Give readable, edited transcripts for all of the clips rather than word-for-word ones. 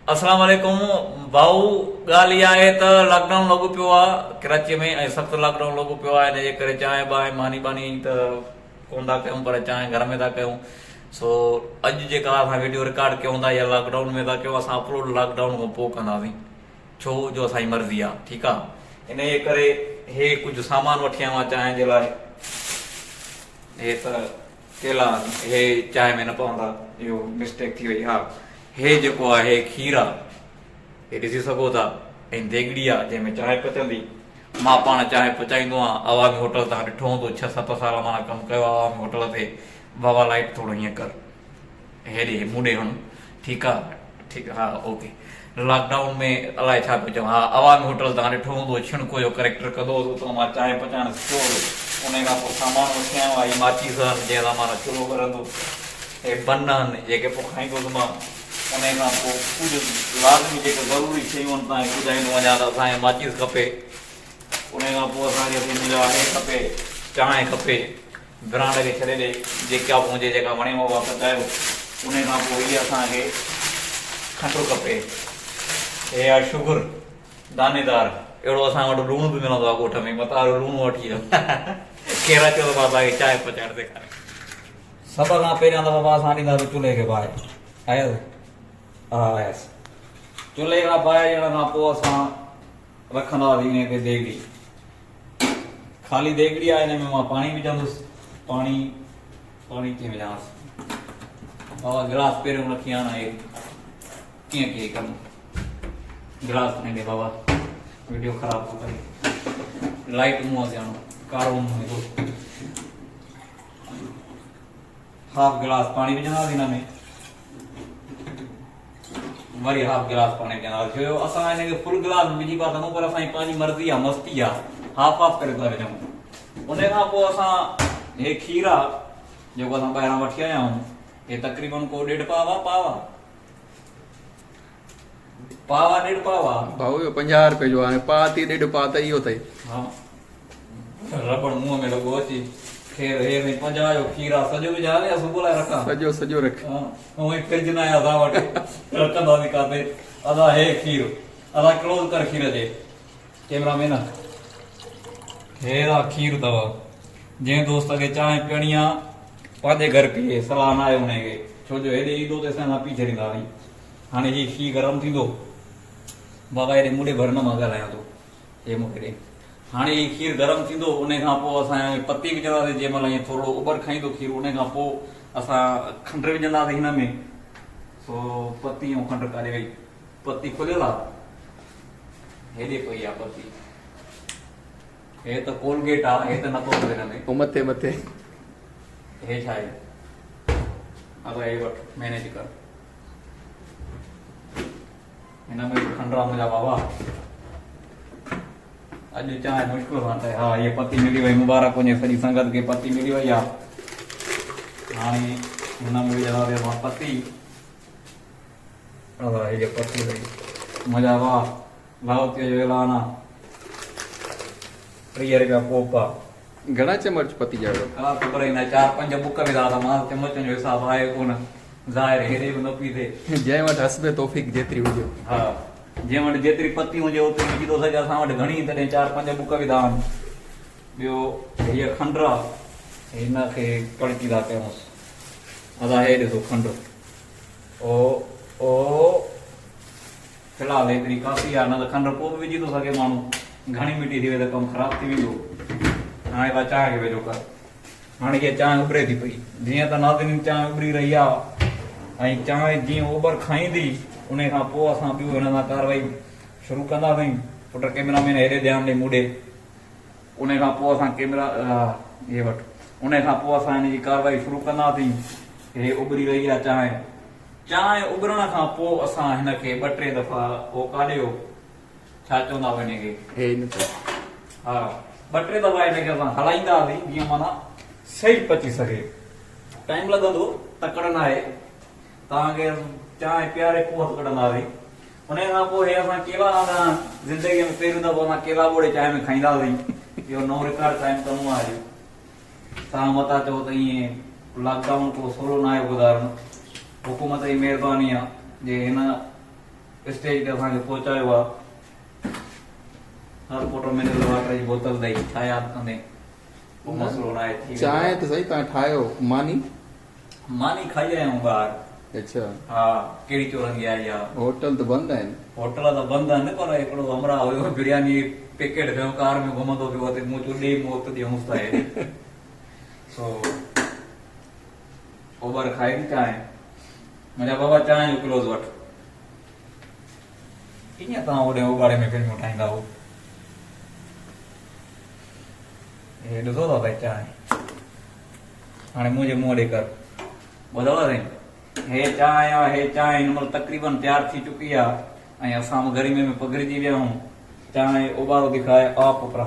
अस्सलाम वालेकुम भाऊ। ॻाल्हि इहा आहे त लॉकडाउन लॻो पियो आहे कराची में ऐं सख़्तु लॉकडाउन लॻो पियो आहे। हिन जे करे चांहि बांहि मानी बानी त कोन था कयूं पर चांहि घर में था कयूं। सो अॼु जेका असां वीडियो रिकॉर्ड कयूं था इहा लॉकडाउन में था कयूं। असां अपलोड लॉकडाउन खां पोइ कंदासीं छो जो असांजी मर्ज़ी आहे, ठीकु आहे। इन जे करे हे कुझु सामान वठी आयो आहे चांहि जे लाइ। हे त केला हे चांहि में न पवंदा, इहो मिस्टेक थी वई। हा, हे जेको आहे खीर आहे, हे ॾिसी सघो था, ऐं देगड़ी आहे जंहिंमें चांहि पचंदी। मां पाण चांहि पचाईंदो आहियां। अवामी होटल तव्हां ॾिठो हूंदो, 6-7 साल मां कमु कयो आहे अवामी होटल ते। बाबा लाइट थोरो हीअं कर, हेॾे मूं ॾे हण, ठीकु आहे, ठीकु आहे, हा ओके। लॉकडाउन में अलाए छा पियो चवां, हा अवामी होटल तव्हां ॾिठो हूंदो, छिणको जो कैरेक्टर कंदो हो त मां चांहि पचाइण सिखियो हो। उन खां पोइ सामान वठी आयो आहे, माचीस आहिनि जंहिं सां मां चुल्हो ॿरंदो, हे बन आहिनि जेके पोइ खाईंदुसि मां। उन खां पोइ कुझु लाज़मी जेके ज़रूरी शयूं आहिनि तव्हांखे ॿुधाईंदो वञा त असांखे माचीस खपे। उन खां पोइ असांखे मुंहिंजा हे खपे, चांहि खपे, ब्रांड खे छॾे ॾे जेका बि हुजे जेका वणेव उहा पचायो। उन खां पोइ इहा असांखे खंडु खपे, हे आहे शुगर दानेदार। अहिड़ो असां वटि लूणु बि मिलंदो आहे ॻोठ में, मतां लूणु वठी वियो। केरु चयो त मां तव्हांखे चांहि पचाइण सेखारियां। सभ खां पहिरियां त बाबा असां ॾींदासीं चुल्हे खे बाहि। आयसि? हा आयसि। चुल्हे खां बाहि ॾियण खां पोइ असां रखंदासीं इन ते देगड़ी। ख़ाली देगड़ी आहे, हिन में मां पाणी विझंदुसि। पाणी कीअं विझांसि बाबा? गिलास पहिरियों रखी आना, हे कीअं कीअं कनि गिलास खणी ॾे बाबा, वीडियो ख़राब थो करे। लाइट मुंहं ते आणो, कारो मुंहुं। हाफ गिलास पाणी विझंदासीं हिन में, वरी हाफ गिलास पाणी विझंदासीं। छो असां हिनखे फुल गिलास विझी था सघूं, पर असांजी पंहिंजी मर्ज़ी आहे, मस्ती आहे, हाफ हाफ करे था विझूं। उन खां पोइ असां हे खीर आहे जेको असां ॿाहिरां वठी आया आहियूं, हे तक़रीबन को 1.5 पाव आहे। पाव 1.5 पाव आहे भाऊ, इहो 50 रुपए जो आहे। पा थी 1.5 पा त इहो अथई। हा, रबड़ मुंहं में लॻो अची। खैर हे 50 जो खीर आहे, सॼो विझा या सुबुह लाइ रखां? सॼो रख। उहे फ्रिज न आहे असां वटि, रखंदासीं काथे। अदा हे खीर, अदा क्लोज़ कर खीर जे कैमरामैन। हे खीर अथव, जंहिं दोस्त खे चांहि पीअणी आहे पंहिंजे घर पीए, सलाह न आहे हुनखे, छो जो हेॾे ईंदो त असां पी छॾींदासीं। हाणे हीउ खीर गरम थींदो बाबा, हेॾे मुड़े भर न मां ॻाल्हायां थो, हे मूंखे ॾे। हाणे हीउ खीर गरम थींदो, उन खां पोइ असां पती विझंदासीं। जंहिं महिल ईअं थोरो उबर खाईंदो खीर, उन खां पोइ असां खंडु विझंदासीं हिन में। सो पती ऐं खंडु काॾे वई? पती खुलियल आहे, हेॾे पई आहे पती। हे त कोलगेट आहे, हे त नथो थिए हिन में। मथे हे छा आहे? अगरि हे वठि मैनेज कर, हिन में खंडु आहे मुंहिंजा बाबा। अॼु चांहि मुश्किल सां ठहे। हा, ये पती मिली वई, मुबारक वञे सॼी संगत खे पती मिली वई आहे। हाणे हिन में विझंदासीं असां पती। हे पती वई मुंहिंजा वाह, लाहौतीअ जो ऐलान आहे। 30 रुपया कोप आहे। घणा चमच पती जा? हा, ख़बर ई न, 4-5 बुक विधा त मां चमचनि जो हिसाब आहे कोन, ज़ाहिर हेॾे बि न पी थिए। जंहिं वटि हस्बे तौफ़ीक जेतिरी हुजे। हा, जंहिं वटि जेतिरी पती हुजे ओतिरी विझी थो सघे। असां वटि घणी, तॾहिं 4-5 बुक विधा आहिनि। ॿियो हीअ खंडु आहे, हिनखे कड़की था कयूंसि। अदा हे ॾिसो खंडु, ओ फ़िलहालु हेतिरी काफ़ी आहे, न त खंडु पोइ बि विझी थो सघे माण्हू। घणी मिठी थी वई त कमु ख़राबु थी वेंदो। हाणे तव्हां चांहि खे वेझो कर। हाणे हीअ चांहि उबरे थी पई, जीअं त नाज़रीन चांहि उबरी रही आहे, ऐं चांहि जीअं उबर खाईंदी उन खां पोइ असां ॿियो हिन सां कारवाई शुरू कंदासीं। पुट कैमरामैन हेॾे ध्यानु ॾे मूंॾे। उन खां पोइ असां कैमरा हे वटि, उन खां पोइ असां हिन जी कारवाई शुरू कंदासीं। हे उबरी रही आहे चांहि उबरण खां पोइ असां हिनखे 2-3 दफ़ा पोइ काढियो, छा चवंदा हिनखे, हा 2-3 दफ़ा हिनखे असां हलाईंदासीं, जीअं माना सही पची सघे। टाइम लॻंदो, तकड़ न आहे, तव्हांखे चांहि पीआरे पोइ हथु कढंदासीं। उन खां पोइ हे असां केला ज़िंदगीअ में पहिरियों दफ़ो असां केला ॿोड़े चांहि में खाईंदासीं। इहो नओं रिकॉर्ड काइमु करिणो आहे। तव्हां मता चओ त ईअं लॉकडाउन को सवलो न आहे गुज़ारणु, हुकूमत जी महिरबानी आहे जे हिन स्टेज ते असांखे पहुचायो आहे। हर फोटो मिनरल वाटर जी बोतल ॾेई छा यादि कंदे को मसलो न आहे थी वेंदो। चांहि त सही तव्हां ठाहियो मानी मानी खाई आया आहियूं ॿाहिरि। अच्छा हा कहिड़ी चोरंगी आहे इहा। होटल त बंदि आहिनि। होटल त बंदि आहिनि पर हिकिड़ो अमरा हुयो बिरयानी पैकेट खयों कार में घुमंदो पियो हुते मूं चयो ॾे मूं वक़्तु ॾियूंसि त हेॾे सो ओभर खाए थी चांहि। मुंहिंजा बाबा चांहि जो क्लोज़ वठि कीअं तव्हां होॾे उबाड़े में फिल्मूं ठाहींदा हो। हे ॾिसो था भाई चांहि हाणे मुंहिंजे मुंहं ॾे कर ॿुधव साईं। हे चांहि आहे हे चांहि हिन महिल तक़रीबन तयारु थी चुकी आहे ऐं असां गर्मी में पगड़िजी विया आहियूं। चांहि उबारो थी खाए आ पुत्रा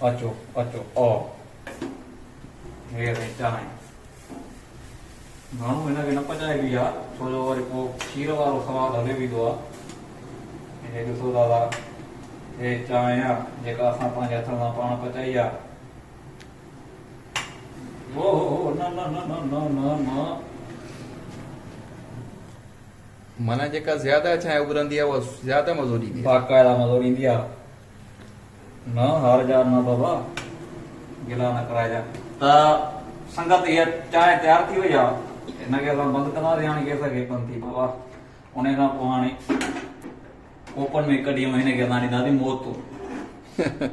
अचो अचो ओ हे साईं चांहि माण्हू हिनखे न पचाइबी आहे छो जो वरी पोइ खीर वारो सवादु हले वेंदो आहे। हे ॾिसो दादा हे चांहि आहे जेका असां पंहिंजे हथ सां पाण पचाई आहे। ओ न न न न न न न माना जेका ज्यादा चांहि उबरंदी आहे उहा ज्यादा मज़ो ॾींदी आहे। बाक़ाइदा मज़ो ईंदी आहे। न हार जा न बाबा गिला न कराइजा। त संगत इहा चांहि तयारु थी वई आहे हिनखे असां बंदि कंदासीं हाणे केस खे बंदि थी बाबा। उन खां पोइ हाणे कोपन में कढी हिनखे असां ॾींदासीं मोत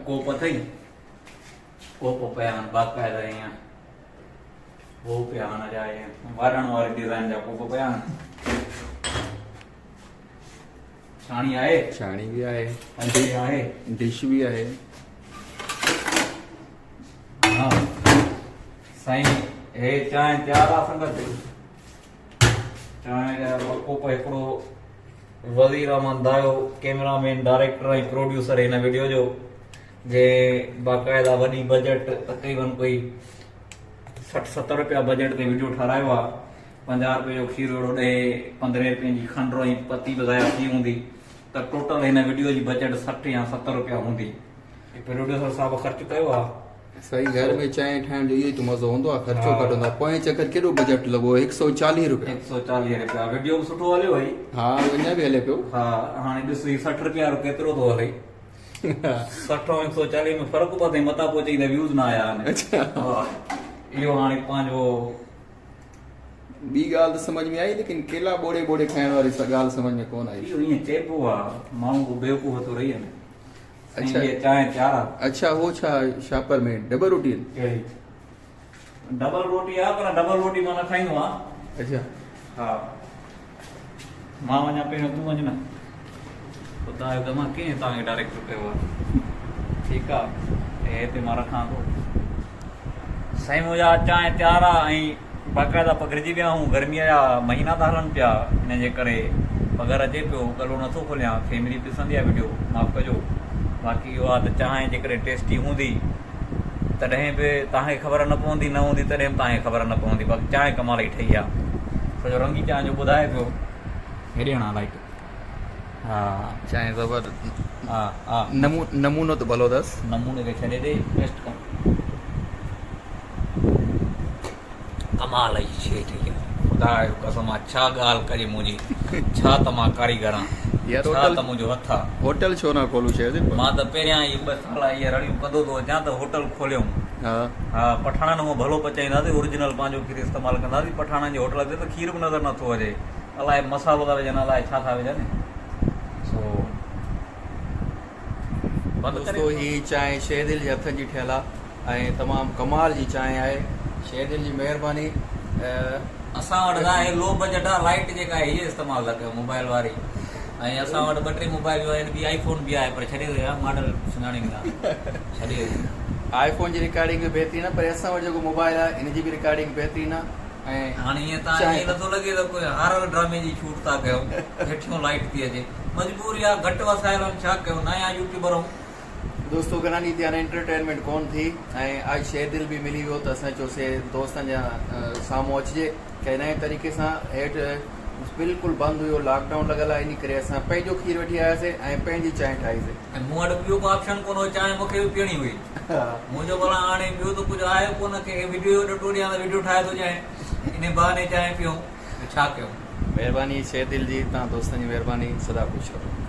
कोप अथई कोप पिया आहिनि बाक़ाइदा ईअं वो पिया आहिनि जा ईअं वारण वारी डिज़ाइन जा कोप पिया आहिनि। छाणी आहे छाणी बि आहे हल्दी आहे डिश बि आहे। हा साईं हे चांहि तयारु आहे संगत। चांहि जा कोप हिकिड़ो वज़ीर अहमद दायो कैमरामैन डायरेक्टर ऐं प्रोड्यूसर हिन वीडियो जो जे बाक़ाइदा वॾी बजट तक़रीबन कोई 60-70 रुपया बजट ते वीडियो ठारायो आहे। 50 रुपए जो खीर वेड़ो ॾे 15 रुपए जी खंड ऐं पती ॿुधाया थी हूंदी त टोटल हिन वीडियो जी बजट 60 या 70 रुपया हूंदी। प्रोड्यूसर साहब ख़र्च कयो आहे। सही घर में चांहि ठाहिण जो इहो ई त मज़ो हूंदो आहे। ख़र्चो घटि हूंदो आहे। पोएं चकर केॾो बजट लॻो 140 रुपया। 140 रुपया वीडियो बि सुठो हलियो भई। हा अञा बि हले पियो। हा हाणे ॾिस 60 रुपया केतिरो थो हले 60 ऐं 140 में फ़र्क़ु पियो अथई मथां पहुची त व्यूज़ न आया आहिनि। इहो हाणे पंहिंजो ॿी ॻाल्हि त समझ में आई लेकिन केला ॿोड़े ॿोड़े खाइण वारी ॻाल्हि समझ में कोन आई। इहो ईअं चइबो आहे माण्हू को बेवकूफ़ थो रही वञे। अच्छा ये चांहि तयारु आहे। अच्छा वो छा शापर में डबल रोटी आहिनि? कहिड़ी डबल रोटी आहे पर डबल रोटी मां न खाईंदो आहियां। अच्छा हा मां वञा पहिरियों तूं वञ न ॿुधायो त मां कीअं तव्हांखे डायरेक्ट कयो आहे। ठीकु आहे हिते मां रखां थो साईं। मुंहिंजा चांहि तयारु आहे ऐं बाक़ाइदा पकड़िजी विया आहियूं। गर्मीअ जा महीना था हलनि पिया हिन जे करे पघर अचे पियो गलो नथो खोलियां। फैमिली ॾिसंदी आहे वीडियो माफ़ कजो। बाक़ी इहो आहे त चांहि जेकॾहिं टेस्टी हूंदी तॾहिं बि तव्हांखे ख़बर न पवंदी न हूंदी तॾहिं बि तव्हांखे ख़बर न पवंदी। बाक़ी चांहि कमाल जी ठही आहे। सॼो रंगी चांहि जो ॿुधाए पियो हेॾे हणा लाइट। हा चांहि ज़बर हा हा नमूनो त भलो अथसि। नमूने खे छॾे ॾे टेस्ट कर कमाल जी शइ ठही आहे। ख़ुदा जो कसम आहे छा ॻाल्हि कजे मुंहिंजी छा त मां कारीगर आहियां यार छा होटल त मुंहिंजो हथ आहे। होटल छो न खोलूं शायदि। मां त पहिरियां ई 2 साल इहे रड़ियूं कंदो थो अचां त होटल खोलियऊं। हा हा पठाणनि में भलो पचाईंदासीं ओरिजिनल पंहिंजो खीर इस्तेमालु कंदासीं। पठाणनि जे होटल ते त खीर बि नज़र नथो अचे। अलाए मसालो था विझनि अलाए छा था विझनि। सो दोस्तो ही चांहि शहदिल जे हथनि जी ठहियल आहे ऐं तमामु कमाल जी चांहि आहे। शहदिल जी महिरबानी। असां वटि आहे लो बजट आहे लाइट जेका आहे इहे इस्तेमालु था कयूं मोबाइल वारी ऐं असां वटि 2-3 मोबाइलियूं आहिनि ॿी आईफोन बि आहे पर छॾे विया मॉडल सुञाणींदा छॾे आईफोन जी रिकॉर्डिंग बि बहितरीन आहे पर असां वटि जेको मोबाइल आहे इन जी बि रिकॉर्डिंग बहितरीन आहे। ऐं हाणे ईअं तव्हां ईअं नथो लॻे त कोई हारर ड्रामे जी शूट था कयूं हेठियों लाइट थी अचे मजबूरी आहे घटि वसायल आहिनि छा कयूं नया यूट्यूबर आहियूं। दोस्तो घणनि ॾींहं हाणे एंटरटेनमेंट कोन थी ऐं अॼु शहदिल बि मिली वियो त असां चयोसीं दोस्तनि जा साम्हूं अचिजे कंहिं नए तरीक़े सां। हेठि बिल्कुलु बंदि हुयो लॉकडाउन लॻल आहे इन करे असां पंहिंजो खीर वठी आयासीं ऐं पंहिंजी चांहि ठाहीसीं। ऐं मूं वटि ॿियो को ऑप्शन कोन हो चांहि मूंखे बि पीअणी हुई। मुंहिंजो भला हाणे ॿियो त कुझु आहे कोन की वीडियो ॾिठो ॾियां त वीडियो ठाहे थो चांहि इन बहाने चांहि पियूं छा कयूं। महिरबानी शेर दिल जी, तव्हां दोस्तनि जी महिरबानी, सदा ख़ुशि रहो।